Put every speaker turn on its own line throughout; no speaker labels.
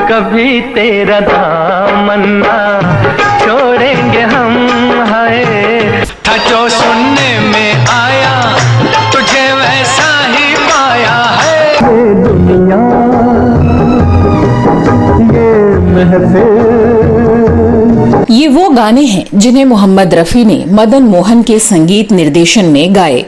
कभी तेरा दामन ना छोड़ेंगे हम। है जो सुनने में आया तुझे वैसा ही पाया है। ये दुनिया ये महफिल।
ये वो गाने हैं जिन्हें मोहम्मद रफी ने मदन मोहन के संगीत निर्देशन में गाए।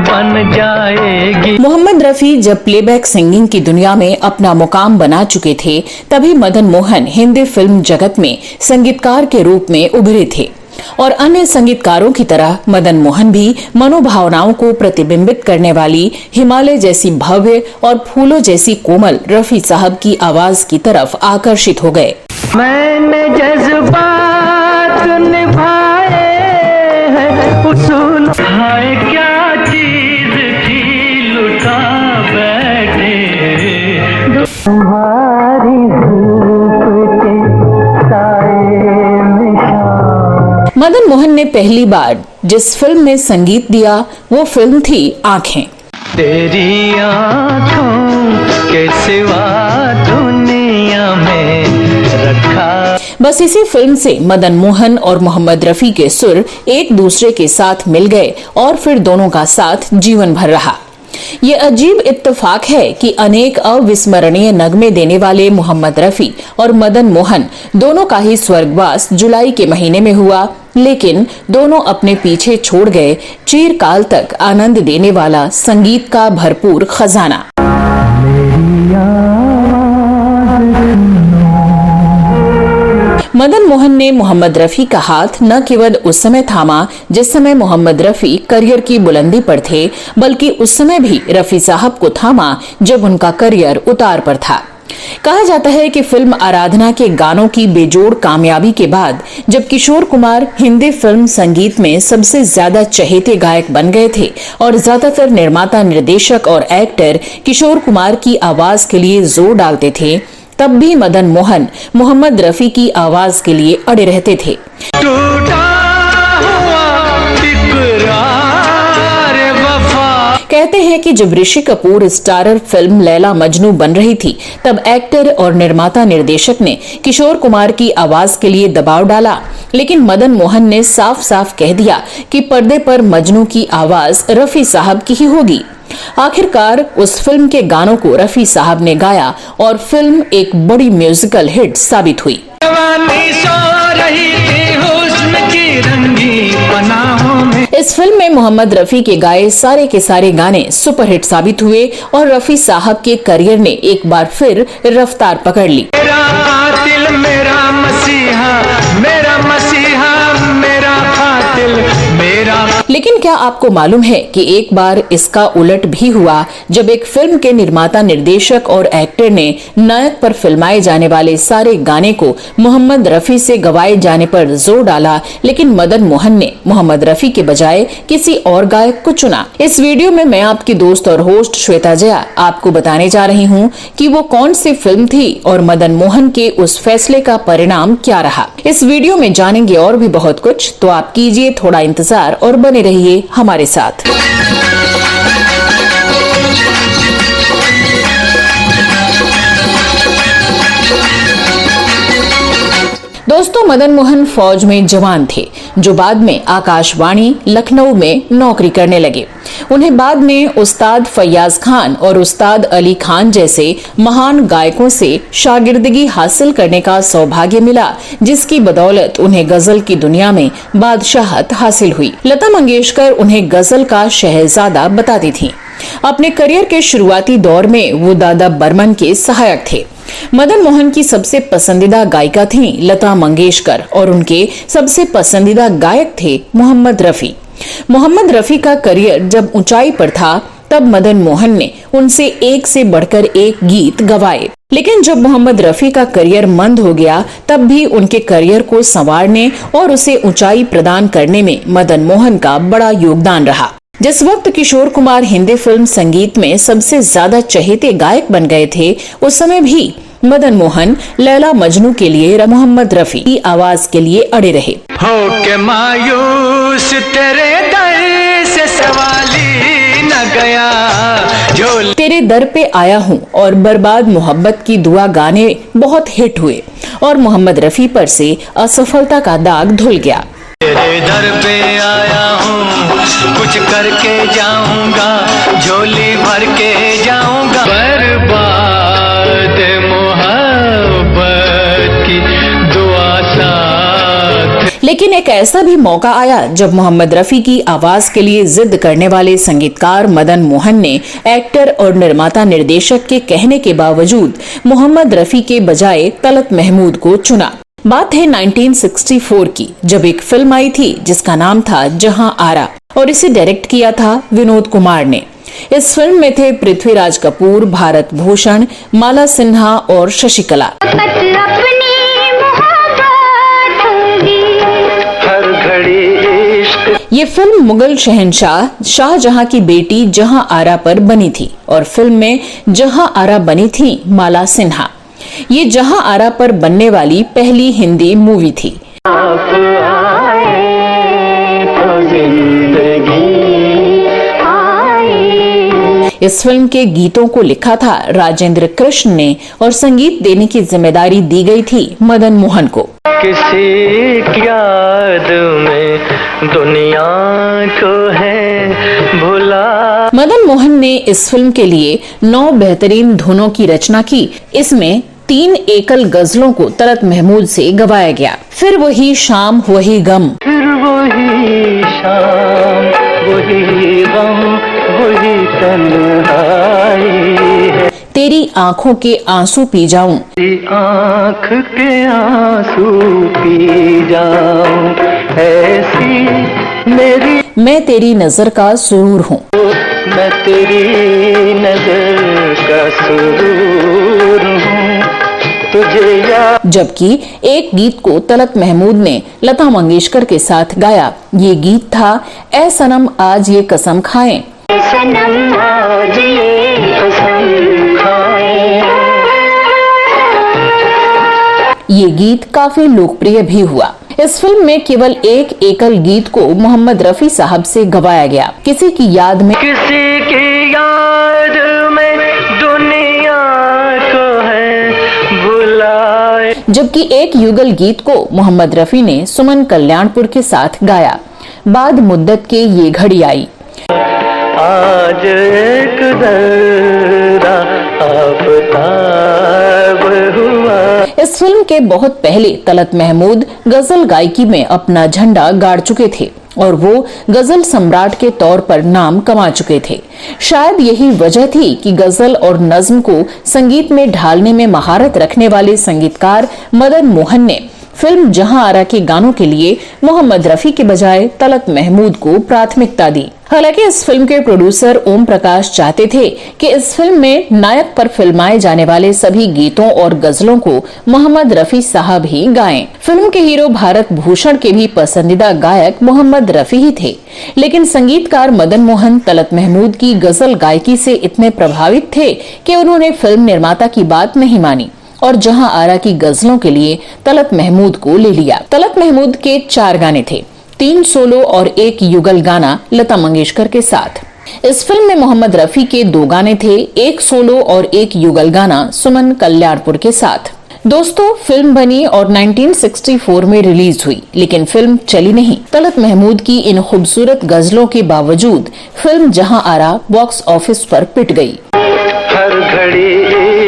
बन जाएगी।
मोहम्मद रफी जब प्लेबैक सिंगिंग की दुनिया में अपना मुकाम बना चुके थे, तभी मदन मोहन हिंदी फिल्म जगत में संगीतकार के रूप में उभरे थे और अन्य संगीतकारों की तरह मदन मोहन भी मनोभावनाओं को प्रतिबिंबित करने वाली हिमालय जैसी भव्य और फूलों जैसी कोमल रफी साहब की आवाज की तरफ आकर्षित हो गए।
मैंने जज्बात निभाए हैं उसूल हाय क्या चीज थी लुटा बैठे तुम्हारी धूप के साए में।
मदन मोहन ने पहली बार जिस फिल्म में संगीत दिया वो फिल्म थी आँखें।
तेरी आँखों के सिवा दुनिया में रखा।
बस इसी फिल्म से मदन मोहन और मोहम्मद रफी के सुर एक दूसरे के साथ मिल गए और फिर दोनों का साथ जीवन भर रहा। ये अजीब इत्तेफाक है कि अनेक अविस्मरणीय नगमे देने वाले मोहम्मद रफी और मदन मोहन दोनों का ही स्वर्गवास जुलाई के महीने में हुआ, लेकिन दोनों अपने पीछे छोड़ गए चिरकाल तक आनंद देने वाला संगीत का भरपूर खजाना। मदन मोहन ने मोहम्मद रफी का हाथ न केवल उस समय थामा जिस समय मोहम्मद रफी करियर की बुलंदी पर थे, बल्कि उस समय भी रफी साहब को थामा जब उनका करियर उतार पर था। कहा जाता है कि फिल्म आराधना के गानों की बेजोड़ कामयाबी के बाद जब किशोर कुमार हिंदी फिल्म संगीत में सबसे ज्यादा चहेते गायक बन गए थे और ज्यादातर निर्माता, निर्देशक और एक्टर किशोर कुमार की आवाज के लिए जोर डालते थे, तब भी मदन मोहन मोहम्मद रफी की आवाज के लिए अड़े रहते थे। कहते हैं कि जब ऋषि कपूर स्टारर फिल्म लैला मजनू बन रही थी, तब एक्टर और निर्माता निर्देशक ने किशोर कुमार की आवाज के लिए दबाव डाला, लेकिन मदन मोहन ने साफ साफ कह दिया कि पर्दे पर मजनू की आवाज रफी साहब की ही होगी। आखिरकार उस फिल्म के गानों को रफी साहब ने गाया और फिल्म एक बड़ी म्यूजिकल हिट साबित हुई। इस फिल्म में मोहम्मद रफी के गाए सारे के सारे गाने सुपरहिट साबित हुए और रफी साहब के करियर ने एक बार फिर रफ्तार पकड़ ली।
मेरा कातिल मेरा मसीहा मेरा मसीहा मेरा कातिल मेरा।
लेकिन क्या आपको मालूम है कि एक बार इसका उलट भी हुआ, जब एक फिल्म के निर्माता, निर्देशक और एक्टर ने नायक पर फिल्माए जाने वाले सारे गाने को मोहम्मद रफी से गवाए जाने पर जोर डाला, लेकिन मदन मोहन ने मोहम्मद रफी के बजाय किसी और गायक को चुना। इस वीडियो में मैं आपकी दोस्त और होस्ट श्वेता जया आपको बताने जा रही हूँ कि वो कौन सी फिल्म थी और मदन मोहन के उस फैसले का परिणाम क्या रहा। इस वीडियो में जानेंगे और भी बहुत कुछ, तो आप कीजिए थोड़ा इंतजार और बने रहिए हमारे साथ। दोस्तों, मदन मोहन फौज में जवान थे जो बाद में आकाशवाणी लखनऊ में नौकरी करने लगे। उन्हें बाद में उस्ताद फैयाज खान और उस्ताद अली खान जैसे महान गायकों से शागिर्दगी हासिल करने का सौभाग्य मिला, जिसकी बदौलत उन्हें गजल की दुनिया में बादशाहत हासिल हुई। लता मंगेशकर उन्हें गजल का शहजादा बताती थीं। अपने करियर के शुरुआती दौर में वो दादा बर्मन के सहायक थे। मदन मोहन की सबसे पसंदीदा गायिका थीं लता मंगेशकर और उनके सबसे पसंदीदा गायक थे मोहम्मद रफी। मोहम्मद रफी का करियर जब ऊंचाई पर था, तब मदन मोहन ने उनसे एक से बढ़कर एक गीत गवाए। लेकिन जब मोहम्मद रफी का करियर मंद हो गया, तब भी उनके करियर को संवारने और उसे ऊंचाई प्रदान करने में मदन मोहन का बड़ा योगदान रहा। जिस वक्त किशोर कुमार हिंदी फिल्म संगीत में सबसे ज्यादा चहेते गायक बन गए थे, उस समय भी मदन मोहन लैला मजनू के लिए मोहम्मद रफी की आवाज के लिए अड़े रहे।
हो के मायूस तेरे दर से सवाली न गया जो
तेरे दर पे आया हूँ और बर्बाद मोहब्बत की दुआ गाने बहुत हिट हुए और मोहम्मद रफी पर से असफलता का दाग धुल गया।
तेरे दर पे आया हूँ कुछ करके जाऊंगा झोली भर के जाऊंगा बर्बाद मोहब्बत की दुआ साथ।
लेकिन एक ऐसा भी मौका आया जब मोहम्मद रफी की आवाज के लिए जिद करने वाले संगीतकार मदन मोहन ने एक्टर और निर्माता निर्देशक के कहने के बावजूद मोहम्मद रफी के बजाय तलत महमूद को चुना। बात है 1964 की, जब एक फिल्म आई थी जिसका नाम था जहां आरा और इसे डायरेक्ट किया था विनोद कुमार ने। इस फिल्म में थे पृथ्वीराज कपूर, भारत भूषण, माला सिन्हा और शशिकला। ये फिल्म मुगल शहंशाह शाहजहां की बेटी जहां आरा पर बनी थी और फिल्म में जहां आरा बनी थी माला सिन्हा। ये जहां आरा पर बनने वाली पहली हिंदी मूवी थी।
आप आए तो जिंदगी आए।
इस फिल्म के गीतों को लिखा था राजेंद्र कृष्ण ने और संगीत देने की जिम्मेदारी दी गई थी मदन मोहन को।
किसी की याद में दुनिया को है भुला।
मदन मोहन ने इस फिल्म के लिए 9 बेहतरीन धुनों की रचना की। इसमें 3 एकल गजलों को तलत महमूद से गवाया गया। फिर वही शाम वही गम,
फिर वही शाम वही गम वही तन्हाई है।
तेरी आंखों के आंसू पी जाऊं,
तेरी आँख के आंसू पी जाऊं ऐसी मेरी
मैं तेरी नजर का सुरूर हूँ।
मैं तेरी नजर का सुरूर हूँ तुझे याद।
जबकि एक गीत को तलत महमूद ने लता मंगेशकर के साथ गाया। ये गीत था ऐ सनम आज ये कसम खाएं।
सनम आज ये कसम खाएं।
ये गीत काफी लोकप्रिय भी हुआ। इस फिल्म में केवल एक एकल गीत को मोहम्मद रफी साहब से गवाया गया। किसी की याद में,
किसी की याद में दुनिया को है बुलाए।
जबकि एक युगल गीत को मोहम्मद रफी ने सुमन कल्याणपुर के साथ गाया। बाद मुद्दत के ये घड़ी आई।
आज एक जरा आफताब हुआ।
इस फिल्म के बहुत पहले तलत महमूद गजल गायकी में अपना झंडा गाड़ चुके थे और वो गजल सम्राट के तौर पर नाम कमा चुके थे। शायद यही वजह थी कि गजल और नज्म को संगीत में ढालने में महारत रखने वाले संगीतकार मदन मोहन ने फिल्म जहां आरा के गानों के लिए मोहम्मद रफी के बजाय तलत महमूद को प्राथमिकता दी। हालांकि इस फिल्म के प्रोड्यूसर ओम प्रकाश चाहते थे कि इस फिल्म में नायक पर फिल्माए जाने वाले सभी गीतों और गजलों को मोहम्मद रफी साहब ही गाएं। फिल्म के हीरो भारत भूषण के भी पसंदीदा गायक मोहम्मद रफी ही थे, लेकिन संगीतकार मदन मोहन तलत महमूद की गजल गायकी से इतने प्रभावित थे कि उन्होंने फिल्म निर्माता की बात नहीं मानी और जहां आरा की गजलों के लिए तलत महमूद को ले लिया। तलत महमूद के 4 गाने थे, 3 सोलो और 1 युगल गाना लता मंगेशकर के साथ। इस फिल्म में मोहम्मद रफी के 2 गाने थे, 1 सोलो और 1 युगल गाना सुमन कल्याणपुर के साथ। दोस्तों, फिल्म बनी और 1964 में रिलीज हुई, लेकिन फिल्म चली नहीं। तलत महमूद की इन खूबसूरत गजलों के बावजूद फिल्म जहां आरा बॉक्स ऑफिस पर पिट गई।
हर घड़ी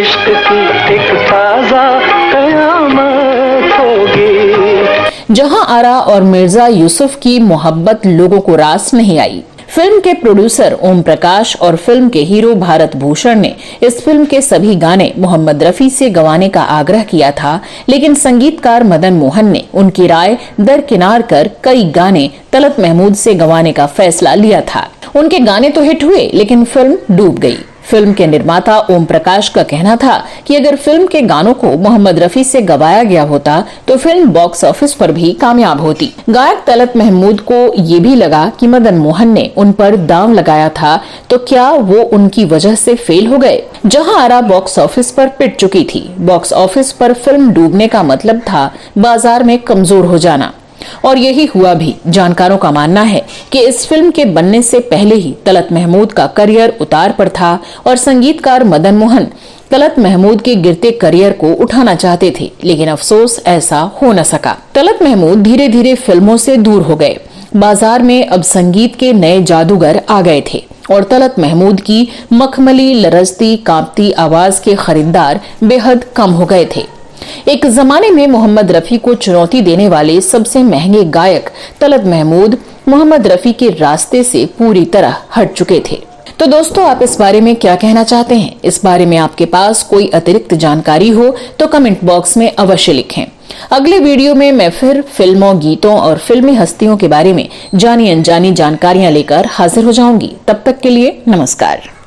इश्क की एक ताज़ा कयामत होगी।
जहां आरा और मिर्जा यूसुफ की मोहब्बत लोगों को रास नहीं आई। फिल्म के प्रोड्यूसर ओम प्रकाश और फिल्म के हीरो भारत भूषण ने इस फिल्म के सभी गाने मोहम्मद रफी से गवाने का आग्रह किया था, लेकिन संगीतकार मदन मोहन ने उनकी राय दरकिनार कर कई गाने तलत महमूद से गवाने का फैसला लिया था। उनके गाने तो हिट हुए, लेकिन फिल्म डूब गई। फिल्म के निर्माता ओम प्रकाश का कहना था कि अगर फिल्म के गानों को मोहम्मद रफी से गवाया गया होता तो फिल्म बॉक्स ऑफिस पर भी कामयाब होती। गायक तलत महमूद को ये भी लगा कि मदन मोहन ने उन पर दांव लगाया था, तो क्या वो उनकी वजह से फेल हो गए। जहां आरा बॉक्स ऑफिस पर पिट चुकी थी, बॉक्स ऑफिस पर फिल्म डूबने का मतलब था बाजार में कमजोर हो जाना, और यही हुआ भी। जानकारों का मानना है कि इस फिल्म के बनने से पहले ही तलत महमूद का करियर उतार पर था और संगीतकार मदन मोहन तलत महमूद के गिरते करियर को उठाना चाहते थे, लेकिन अफसोस ऐसा हो न सका। तलत महमूद धीरे धीरे फिल्मों से दूर हो गए। बाजार में अब संगीत के नए जादूगर आ गए थे और तलत महमूद की मखमली, लरजती, कांपती आवाज के खरीदार बेहद कम हो गए थे। एक जमाने में मोहम्मद रफी को चुनौती देने वाले सबसे महंगे गायक तलत महमूद मोहम्मद रफी के रास्ते से पूरी तरह हट चुके थे। तो दोस्तों, आप इस बारे में क्या कहना चाहते हैं? इस बारे में आपके पास कोई अतिरिक्त जानकारी हो तो कमेंट बॉक्स में अवश्य लिखें। अगले वीडियो में मैं फिर फिल्मों, गीतों और फिल्मी हस्तियों के बारे में जानी अनजानी जानकारियां लेकर हाजिर हो जाऊंगी। तब तक के लिए नमस्कार।